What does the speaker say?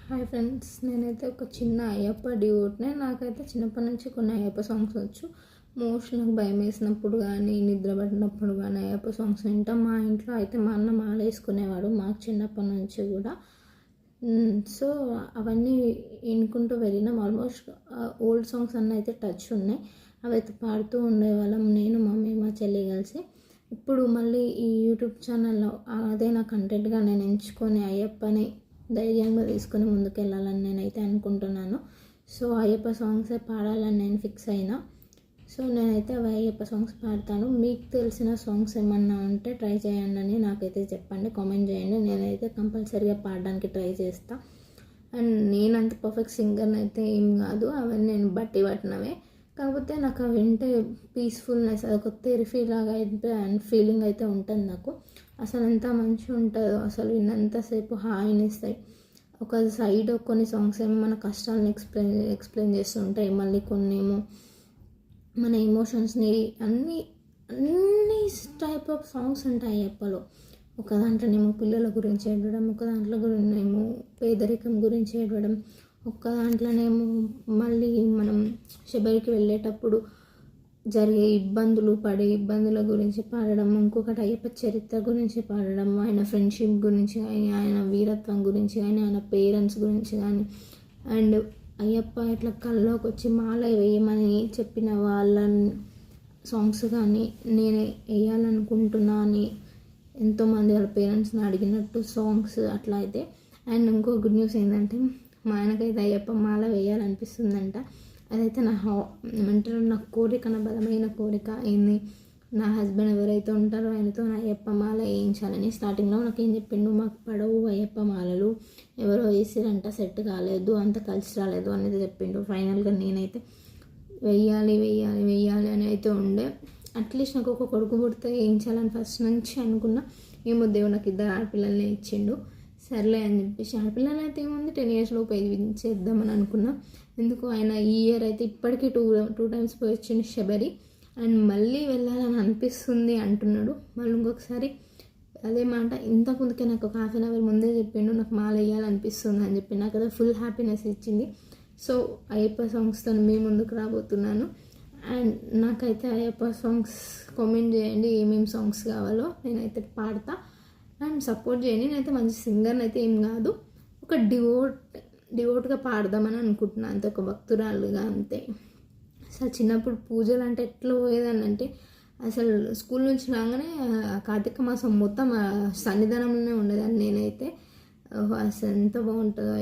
Hi friends, నేనైతే ఒక చిన్న అయ్యప్ప డివోట్నే. నాకైతే చిన్నప్పటి నుంచి కొన్ని అయ్యప్ప సాంగ్స్ వచ్చు. మోస్ట్లీ నాకు భయం వేసినప్పుడు కానీ, నిద్ర పట్టినప్పుడు కానీ అయ్యప్ప సాంగ్స్ వింటాం. మా ఇంట్లో అయితే మా అన్న మాల వేసుకునేవాడు మాకు చిన్నప్పటి నుంచి కూడా. సో అవన్నీ వినుకుంటూ వెళ్ళినాం. ఆల్మోస్ట్ ఓల్డ్ సాంగ్స్ అన్నీ అయితే టచ్ ఉన్నాయి. అవి అయితే పాడుతూ ఉండేవాళ్ళం నేను, మమ్మీ, మా చెల్లి కలిసి. ఇప్పుడు మళ్ళీ ఈ యూట్యూబ్ ఛానల్లో అదే నా కంటెంట్గా నేను ఎంచుకొని అయ్యప్పని ధైర్యంగా తీసుకొని ముందుకెళ్ళాలని నేనైతే అనుకుంటున్నాను. సో అయ్యప్ప సాంగ్సే పాడాలని నేను ఫిక్స్ అయినా. సో నేనైతే అవి అయ్యప్ప సాంగ్స్ పాడతాను. మీకు తెలిసిన సాంగ్స్ ఏమన్నా ఉంటే ట్రై చేయండి అని నాకైతే చెప్పండి, కామెంట్ చేయండి. నేనైతే కంపల్సరీగా పాడడానికి ట్రై చేస్తాను. అండ్ నేనంత పర్ఫెక్ట్ సింగర్ని అయితే ఏం కాదు, అవన్నీ నేను బట్టి పట్టినవే. కాకపోతే నాకు అవి వింటే పీస్ఫుల్నెస్, అదొక థెరపీ లాగా అయితే అండ్ ఫీలింగ్ అయితే ఉంటుంది నాకు. అసలు ఎంత మంచిగా ఉంటుందో, అసలు విన్నంతసేపు హాయిని ఇస్తాయి. ఒక సైడ్ కొన్ని సాంగ్స్ ఏమో మన కష్టాలను ఎక్స్ప్లెయిన్ చేస్తుంటాయి, మళ్ళీ కొన్ని ఏమో మన ఎమోషన్స్ని అన్ని టైప్ ఆఫ్ సాంగ్స్ ఉంటాయి అయ్యప్పలో. ఒక దాంట్లోనేమో పిల్లల గురించి ఏడవడం, ఒక దాంట్లో ఏమో పేదరికం గురించి ఏడవడం, ఒక్క దాంట్లోనేమో మళ్ళీ మనం శబరికి వెళ్ళేటప్పుడు జరిగే పడే ఇబ్బందుల గురించి పాడడం, ఇంకొకటి అయ్యప్ప చరిత్ర గురించి పాడడం, ఆయన ఫ్రెండ్షిప్ గురించి కానీ, ఆయన వీరత్వం గురించి కానీ, ఆయన పేరెంట్స్ గురించి కానీ, అండ్ అయ్యప్ప ఇట్లా కల్లోకి వచ్చి మాల వేయమని చెప్పిన వాళ్ళ సాంగ్స్ కానీ నేనే వేయాలనుకుంటున్నా అని ఎంతోమంది వాళ్ళ పేరెంట్స్ని అడిగినట్టు సాంగ్స్ అట్లా అయితే. అండ్ ఇంకో గుడ్ న్యూస్ ఏంటంటే మా ఆయనకైతే అయ్యప్ప మాల వేయాలనిపిస్తుందంట. అదైతే ఏమంటారు, నా కోరిక, నా బలమైన కోరిక ఏంది, నా హస్బెండ్ ఎవరైతే ఉంటారో ఆయనతో నా అయ్యప్ప మాల వేయించాలని. స్టార్టింగ్లో నాకు ఏం చెప్పిండు, మాకు పడవు అయ్యప్ప మాలలు, ఎవరో వేసిరంట, సెట్ కాలేదు, అంత కలిసి రాలేదు అనేది చెప్పిండు. ఫైనల్గా నేనైతే వెయ్యాలి అని అయితే ఉండే. అట్లీస్ట్ నాకు ఒక కొడుకు పుడితే వేయించాలని ఫస్ట్ నుంచి అనుకున్నా. ఏమో దేవుడు నాకు 2 ఆడపిల్లల్ని ఇచ్చిండు. సర్లే అని చెప్పేసి, ఆడపిల్లలు అయితే ఏముంది 10 years లోపు చేద్దామని అనుకున్నా. ఎందుకు ఆయన ఈ ఇయర్ అయితే ఇప్పటికీ టూ టైమ్స్ పోయి వచ్చిండు శబరి. అండ్ మళ్ళీ వెళ్ళాలని అనిపిస్తుంది అంటున్నాడు. మళ్ళీ ఇంకొకసారి అదే మాట ఇంతకుముందుకే నాకు ఒక 1/2 hour ముందే చెప్పిండు, నాకు మాల వేయాలనిపిస్తుంది అని చెప్పి. నాకు అదే ఫుల్ హ్యాపీనెస్ ఇచ్చింది. సో అయ్యప్ప సాంగ్స్తో మీ ముందుకు రాబోతున్నాను. అండ్ నాకైతే అయ్యప్ప సాంగ్స్ కామెంట్ చేయండి, ఏమేమి సాంగ్స్ కావాలో నేనైతే పాడతా. అండ్ సపోర్ట్ చేయండి. నేనైతే మంచి సింగర్ని అయితే ఏం కాదు, ఒక డివోట్గా పాడదామని అనుకుంటున్నాను అంతే, ఒక భక్తురాలుగా అంతే. అసలు చిన్నప్పుడు పూజలు అంటే ఎట్లా పోయేదాన్ని అంటే, అసలు స్కూల్ నుంచి రాగానే కార్తీక మాసం మొత్తం సన్నిధానంలోనే ఉండేదాన్ని నేనైతే. అసలు ఎంత బాగుంటుందో.